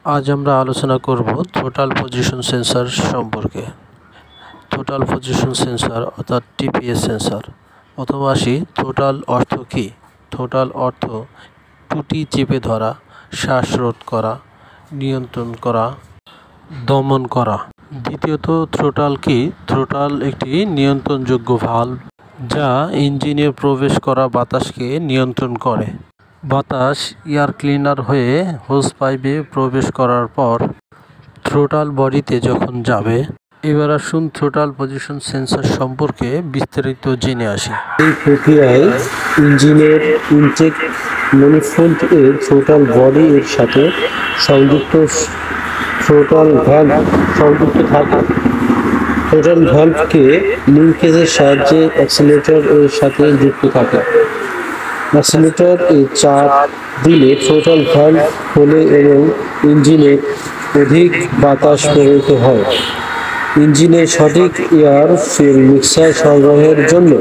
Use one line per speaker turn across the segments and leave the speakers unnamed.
আজ আমরা আলোচনা করব থ্রোটল পজিশন সেন্সর সম্পর্কে। থ্রোটল পজিশন সেন্সর অর্থাৎ টিপিএস সেন্সর। প্রথম আসি, থ্রোটল অর্থ কী? থ্রোটল অর্থ টুটি চেপে ধরা, শ্বাসরোধ করা, নিয়ন্ত্রণ করা, দমন করা। দ্বিতীয়ত, থ্রোটল কি? থ্রোটল একটি নিয়ন্ত্রণযোগ্য ভালভ যা ইঞ্জিনে প্রবেশ করা বাতাসকে নিয়ন্ত্রণ করে। বাতাস এয়ার ক্লিনার হয়ে হোস পাইপে প্রবেশ করার পর থ্রোটল বডিতে যখন যাবে। এবার আসুন থ্রোটল পজিশন সেন্সর সম্পর্কে বিস্তারিত জেনে আসি।
এই প্রক্রিয়ায় ইঞ্জিনের ইনটেক ম্যানিফোল্ড এর থ্রোটল বডি এর সাথে সংযুক্ত থ্রোটল ভালভ সংযুক্ত থাকে। থ্রোটল ভালভকে লিঙ্কেজের সাহায্যে অ্যাক্সিলারেটর এর সাথে যুক্ত থাকে। অ্যাক্সিলারেটর এ চাপ দিলে থ্রোটল ভালভ খোলে এবং ইঞ্জিনে অধিক বাতাস প্রবাহিত হয়। ইঞ্জিনে সঠিক এয়ার ফুয়েল মিক্সার সরবরাহের জন্য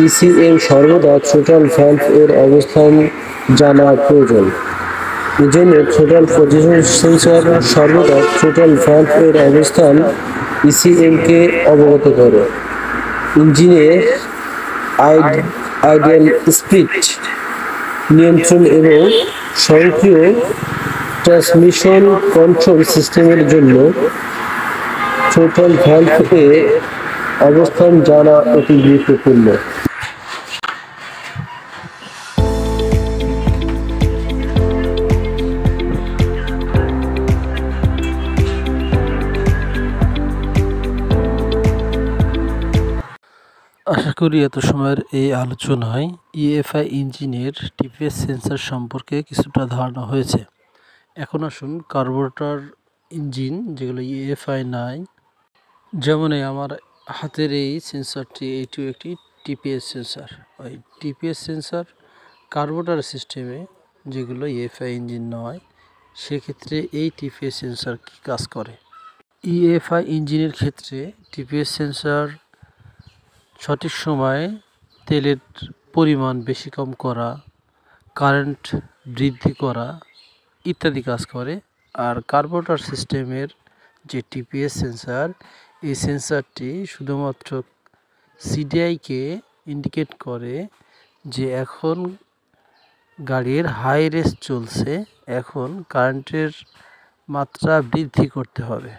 ইসিএম সর্বদা থ্রোটল ভালভ এর অবস্থান জানা প্রয়োজন। এজন্য থ্রোটল পজিশন সেন্সর সর্বদা থ্রোটল ভালভ এর অবস্থান ইসিএম কে অবগত করে। ইঞ্জিনের আইডিয়াল স্পিড নিয়ন্ত্রণ এবং স্বয়ংক্রিয় ট্রান্সমিশন কন্ট্রোল সিস্টেমের জন্য থ্রোটল ভালভ এর অবস্থান জানা অতি গুরুত্বপূর্ণ।
আশা করি এত সময়ের এই আলোচনায় ইএফআই ইঞ্জিনের টিপিএস সেন্সর সম্পর্কে কিছুটা ধারণা হয়েছে। এখন আসুন কার্বোরেটর ইঞ্জিন যেগুলো ইএফআই নাই, যেমন আমার হাতের এই সেন্সরটি, এটিও একটি টিপিএস সেন্সর। ওই টিপিএস সেন্সর কার্বোরেটর সিস্টেমে যেগুলো ইএফআই ইঞ্জিন নয়, সেক্ষেত্রে এই টিপিএস সেন্সর কী কাজ করে? ইএফআই ইঞ্জিনের ক্ষেত্রে টিপিএস সেন্সর সঠিক সময়ে তেলের পরিমাণ বেশি কম করা, কারেন্ট বৃদ্ধি করা ইত্যাদি কাজ করে। আর কার্বোরেটর সিস্টেমের যে টিপিএস সেন্সর, এই সেন্সরটি শুধুমাত্র সিডিআইকে ইন্ডিকেট করে যে এখন গাড়ির হাই রেস চলছে, এখন কারেন্টের মাত্রা বৃদ্ধি করতে হবে।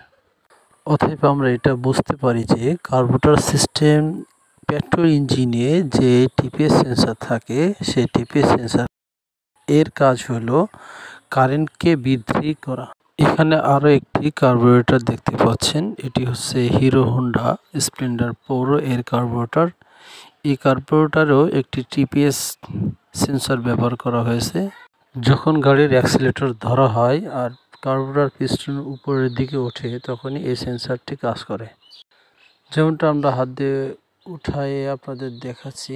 অতএব আমরা এটা বুঝতে পারি যে কার্বোরেটর সিস্টেম পেট্রোল ইঞ্জিনে যে টিপিএস সেন্সর থাকে, সেই টিপিএস সেন্সর এর কাজ হলো কারেন্টকে বৃদ্ধি করা। এখানে আরও একটি কার্বোরেটর দেখতে পাচ্ছেন, এটি হচ্ছে হিরো হোন্ডা স্প্লেন্ডার পৌর এর কার্বোরেটর। এই কার্বোরেটরেও একটি টিপিএস সেন্সর ব্যবহার করা হয়েছে। যখন গাড়ির অ্যাক্সিলারেটর ধরা হয় আর কার্বোরেটর পিস্টন উপরের দিকে ওঠে, তখনই এই সেন্সরটি কাজ করে। যেমনটা আমরা হাত দিয়ে উঠায়ে আপনাদের দেখাচ্ছি।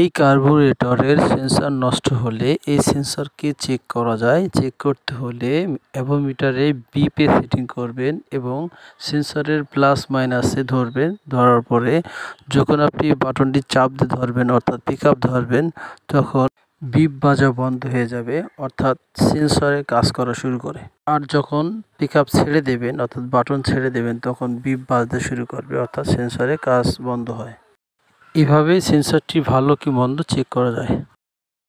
এই কার্বোরেটরের সেন্সর নষ্ট হলে এই সেন্সরকে চেক করা যায়। চেক করতে হলে অ্যাভোমিটারে বিপে সেটিং করবেন এবং সেন্সরের প্লাস মাইনাসে ধরবেন। ধরার পরে যখন আপনি বাটনটি চাপ দিয়ে ধরবেন, অর্থাৎ পিক আপ ধরবেন, তখন বিপ বাজা বন্ধ হয়ে যাবে, অর্থাৎ সেন্সরে কাজ করা শুরু করে। আর যখন পিক আপ ছেড়ে দেবেন, অর্থাৎ বাটন ছেড়ে দেবেন, তখন বিপ বাজতে শুরু করবে, অর্থাৎ সেন্সরে কাজ বন্ধ হয়। এভাবে সেন্সরটি ভালো কি মন্দ চেক করা যায়।